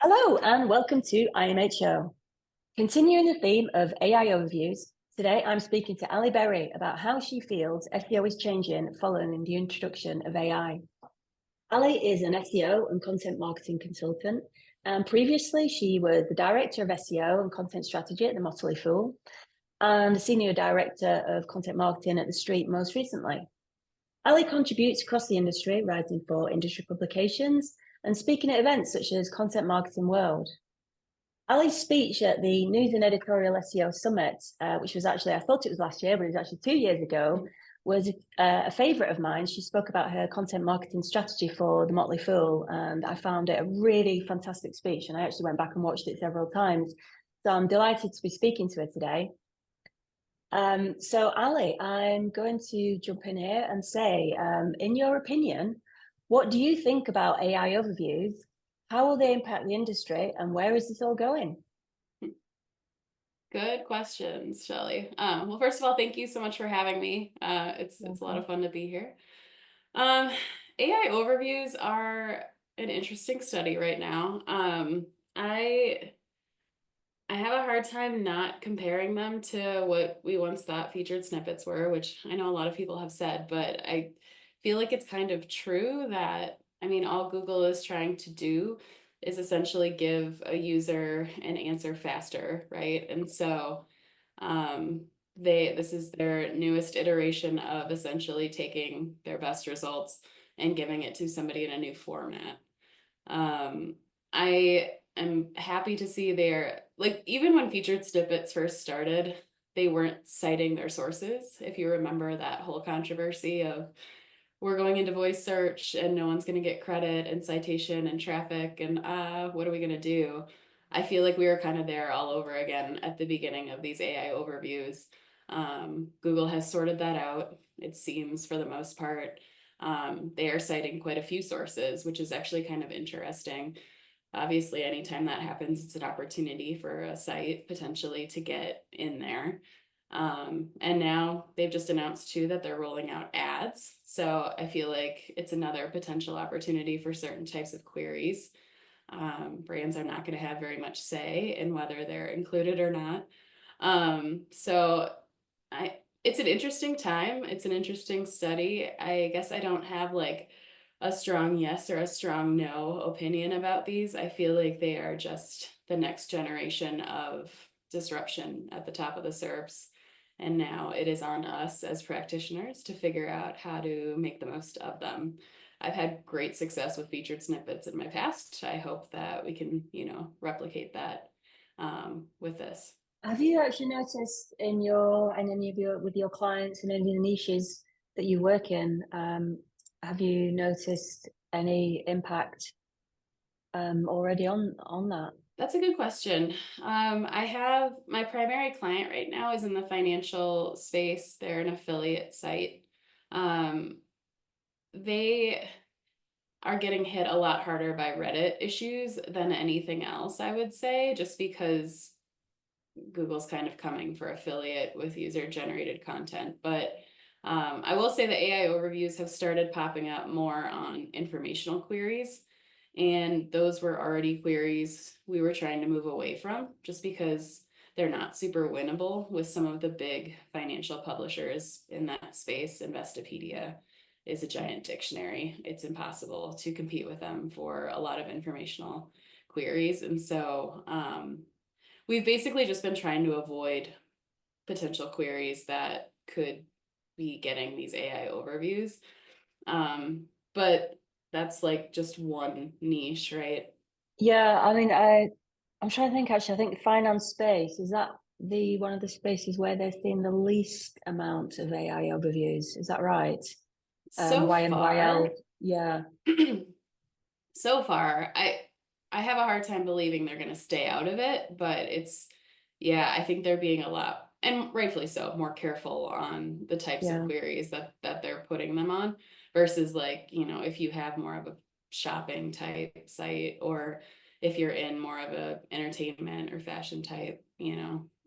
Hello and welcome to IMHO. Continuing the theme of AI overviews, today I'm speaking to Alli Berry about how she feels SEO is changing following the introduction of AI. Alli is an SEO and content marketing consultant, and previously she was the Director of SEO and Content Strategy at the Motley Fool and the Senior Director of Content Marketing at TheStreet most recently. Alli contributes across the industry, writing for industry publications and speaking at events such as Content Marketing World. Alli's speech at the News and Editorial SEO Summit, which was actually, I thought it was last year, but it was actually 2 years ago, was a favourite of mine. She spoke about her content marketing strategy for the Motley Fool, and I found it a really fantastic speech, and I actually went back and watched it several times. So I'm delighted to be speaking to her today. So Alli, I'm going to jump in here and say, in your opinion, what do you think about AI overviews? How will they impact the industry, and where is this all going? Good questions, Shelley. Well, first of all, thank you so much for having me. It's a lot of fun to be here. Um, AI overviews are an interesting study right now. I have a hard time not comparing them to what we once thought featured snippets were, which I know a lot of people have said, but I feel like it's kind of true that, all Google is trying to do is essentially give a user an answer faster, right? And so this is their newest iteration of essentially taking their best results and giving it to somebody in a new format. I am happy to see even when featured snippets first started, they weren't citing their sources. If you remember that whole controversy of we're going into voice search and no one's going to get credit and citation and traffic and what are we going to do? I feel like we were kind of there all over again at the beginning of these AI overviews. Google has sorted that out, it seems, for the most part. They are citing quite a few sources, which is actually kind of interesting. Obviously, anytime that happens, it's an opportunity for a site potentially to get in there. And now they've just announced too that they're rolling out ads. So I feel like it's another potential opportunity for certain types of queries. Brands are not going to have very much say in whether they're included or not. So it's an interesting time. It's an interesting study. I guess I don't have like a strong yes or a strong no opinion about these. I feel like they are just the next generation of disruption at the top of the SERPs. And now it is on us as practitioners to figure out how to make the most of them. I've had great success with featured snippets in my past. I hope that we can, replicate that with this. Have you actually noticed in any of your with your clients in any of the niches that you work in, have you noticed any impact already on that? That's a good question. I have my primary client right now is in the financial space. They're an affiliate site. Um, they are getting hit a lot harder by Reddit issues than anything else, I would say, just because Google's kind of coming for affiliate with user generated content. But I will say the AI overviews have started popping up more on informational queries. And those were already queries we were trying to move away from just because they're not super winnable with some of the big financial publishers in that space. Investopedia is a giant dictionary. It's impossible to compete with them for a lot of informational queries. And so we've basically just been trying to avoid potential queries that could be getting these AI overviews. But that's like just one niche, right? Yeah, I'm trying to think actually. I think the finance space is that the one of the spaces where they're seeing the least amount of AI overviews. Is that right? So YNYL, far, yeah. so far, I have a hard time believing they're going to stay out of it, but yeah, I think they're being a lot, and rightfully so, more careful on the types of Yeah. queries that they're putting them on versus like, if you have more of a shopping type site or if you're in more of a entertainment or fashion type, in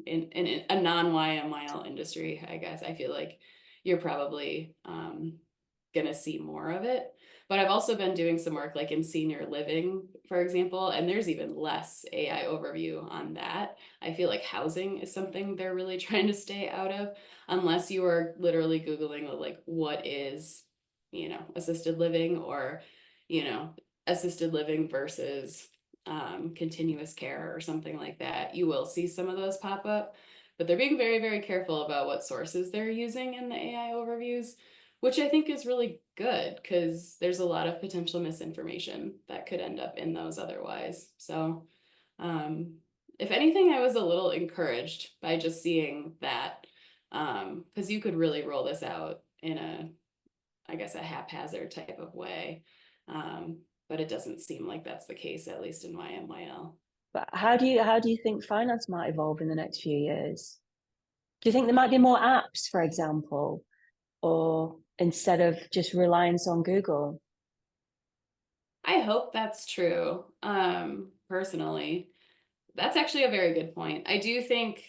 a non-YMYL industry, I guess I feel like you're probably going to see more of it. But I've also been doing some work like in senior living, for example, and there's even less AI overview on that. I feel like housing is something they're really trying to stay out of, unless you are literally Googling like what is, assisted living, or, you know, assisted living versus continuous care or something like that. You will see some of those pop up, but they're being very, very careful about what sources they're using in the AI overviews, which I think is really good because there's a lot of potential misinformation that could end up in those otherwise. So, if anything, I was a little encouraged by just seeing that, because you could really roll this out in I guess, a haphazard type of way. But it doesn't seem like that's the case, at least in YMYL. But how do you think finance might evolve in the next few years? Do you think there might be more apps, for example, or instead of just reliance on Google? I hope that's true. Personally, that's actually a very good point. I do think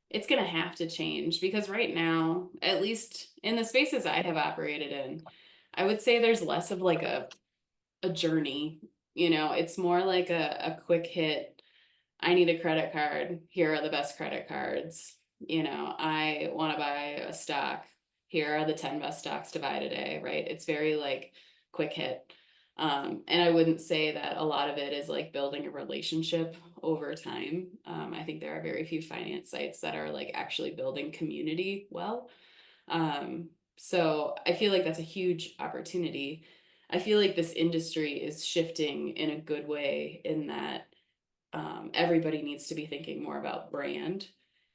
it's going to have to change because right now, at least in the spaces I have operated in, I would say there's less of like a journey. It's more like a quick hit. I need a credit card. Here are the best credit cards. I want to buy a stock. Here are the 10 best stocks to buy today, right? It's very like quick hit. And I wouldn't say that a lot of it is like building a relationship over time. I think there are very few finance sites that are like actually building community well. So I feel like that's a huge opportunity. I feel like this industry is shifting in a good way in that everybody needs to be thinking more about brand.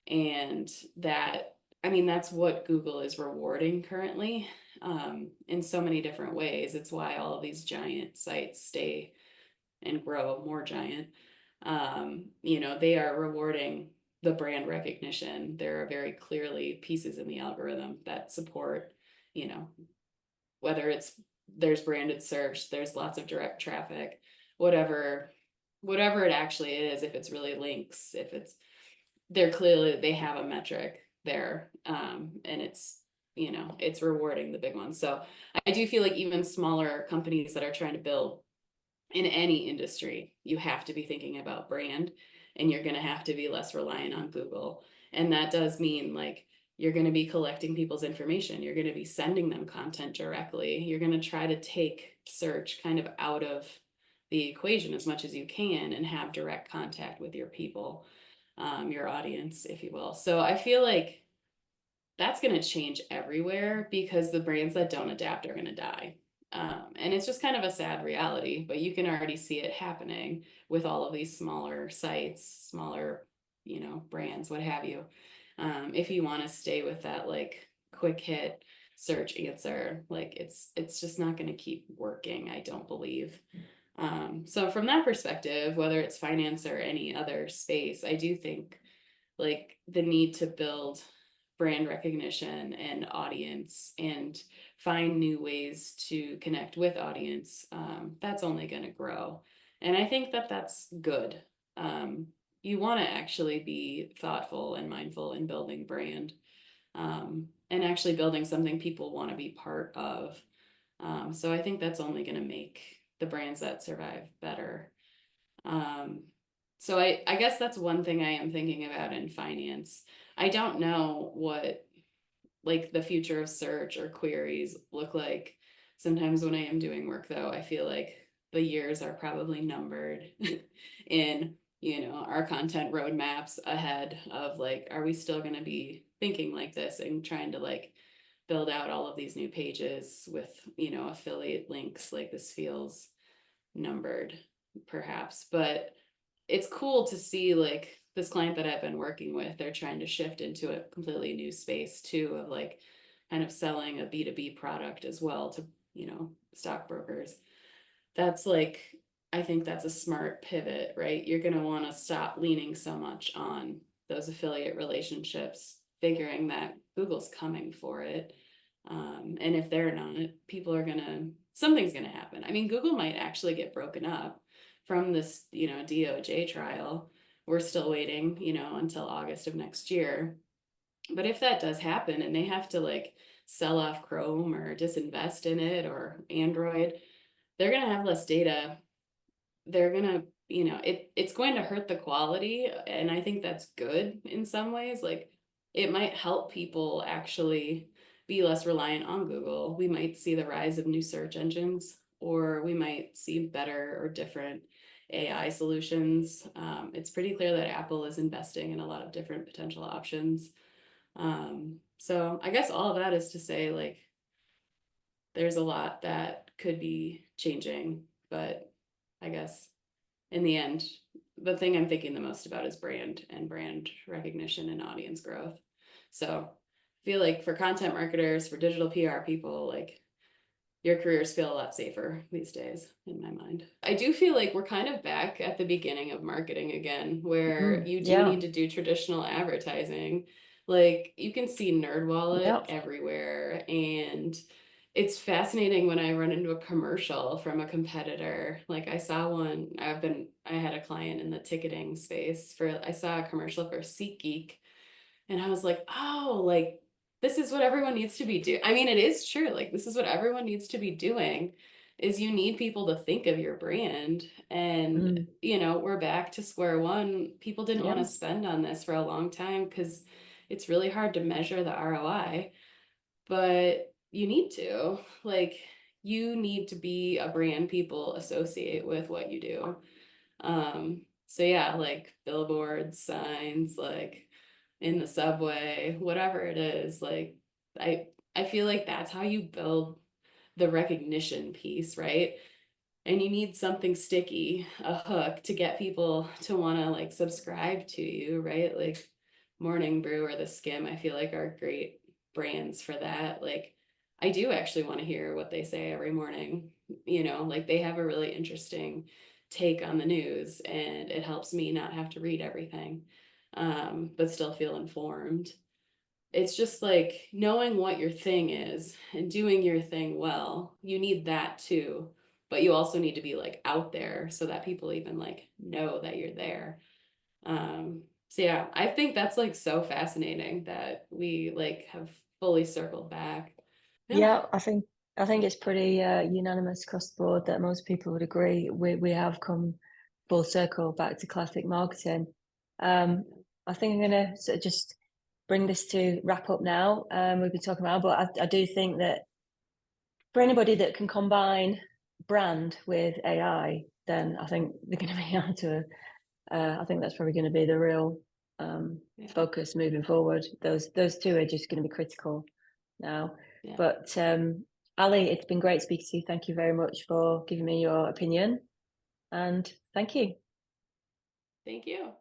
And that, I mean, that's what Google is rewarding currently, in so many different ways. It's why all of these giant sites stay and grow more giant. They are rewarding the brand recognition. There are very clearly pieces in the algorithm that support, you know, whether there's branded search, there's lots of direct traffic, whatever it actually is, if it's really links, if it's they have a metric there, and it's rewarding the big ones. So I do feel like even smaller companies that are trying to build in any industry, you have to be thinking about brand, and you're going to have to be less reliant on Google. And that does mean like you're going to be collecting people's information, you're going to be sending them content directly, you're going to try to take search kind of out of the equation as much as you can and have direct contact with your people, your audience, if you will. So I feel like that's going to change everywhere because the brands that don't adapt are going to die. And it's just kind of a sad reality, but you can already see it happening with all of these smaller sites, smaller, brands, what have you. If you want to stay with that like quick hit search answer, like it's just not going to keep working, I don't believe. So from that perspective, whether it's finance or any other space, I do think like the need to build brand recognition and audience and find new ways to connect with audience, that's only going to grow. And I think that that's good. You want to actually be thoughtful and mindful in building brand, and actually building something people want to be part of. So I think that's only going to make the brands that survive better. So I guess that's one thing I am thinking about in finance. I don't know what like the future of search or queries look like. Sometimes when I am doing work though, I feel like the years are probably numbered in, our content roadmaps ahead of like, are we still going to be thinking like this and trying to like build out all of these new pages with, affiliate links? Like this feels numbered perhaps, but it's cool to see like this client that I've been working with, they're trying to shift into a completely new space too, of like kind of selling a B2B product as well to, stockbrokers. That's like, I think that's a smart pivot, right? You're going to want to stop leaning so much on those affiliate relationships, figuring that Google's coming for it. And if they're not, something's going to happen. I mean, Google might actually get broken up from this, DOJ trial. We're still waiting, until August of next year. But if that does happen and they have to like sell off Chrome or disinvest in it or Android, they're going to have less data. They're going to, it's going to hurt the quality. And I think that's good in some ways. Like it might help people actually be less reliant on Google. We might see the rise of new search engines, or we might see better or different AI solutions. It's pretty clear that Apple is investing in a lot of different potential options. So I guess all of that is to say, like, there's a lot that could be changing, but I guess in the end, the thing I'm thinking the most about is brand and brand recognition and audience growth. So I feel like for content marketers, for digital PR people, like your careers feel a lot safer these days in my mind. I do feel like we're kind of back at the beginning of marketing again, where you do Yeah. need to do traditional advertising. Like you can see NerdWallet Yeah. everywhere, and it's fascinating when I run into a commercial from a competitor. Like I saw one, I had a client in the ticketing space I saw a commercial for SeatGeek, and I was like, oh, like this is what everyone needs to be doing. I mean, it is true. Like this is what everyone needs to be doing is you need people to think of your brand. And, Mm. we're back to square one. People didn't want Yeah. to spend on this for a long time because it's really hard to measure the ROI, but you need to. Like you need to be a brand people associate with what you do. So yeah, like billboards, signs, like in the subway, whatever it is, like I I feel like that's how you build the recognition piece, right? And you need something sticky, a hook to get people to want to like subscribe to you, right? Like Morning Brew or The Skim, I feel like are great brands for that. Like I do actually want to hear what they say every morning. Like they have a really interesting take on the news, and it helps me not have to read everything, but still feel informed. It's just like knowing what your thing is and doing your thing well. You need that too, but you also need to be like out there so that people even like know that you're there. So yeah, I think that's like so fascinating that we like have fully circled back. Yeah. Yeah, I think it's pretty unanimous across the board that most people would agree we have come full circle back to classic marketing. Um, I think I'm gonna sort of just bring this to wrap up now. We've been talking about, but I do think that for anybody that can combine brand with AI, then I think they're going to be able to. I think that's probably going to be the real Yeah. focus moving forward. Those two are just going to be critical now. Yeah. But Ali, it's been great speaking to you. Thank you very much for giving me your opinion, and thank you. Thank you.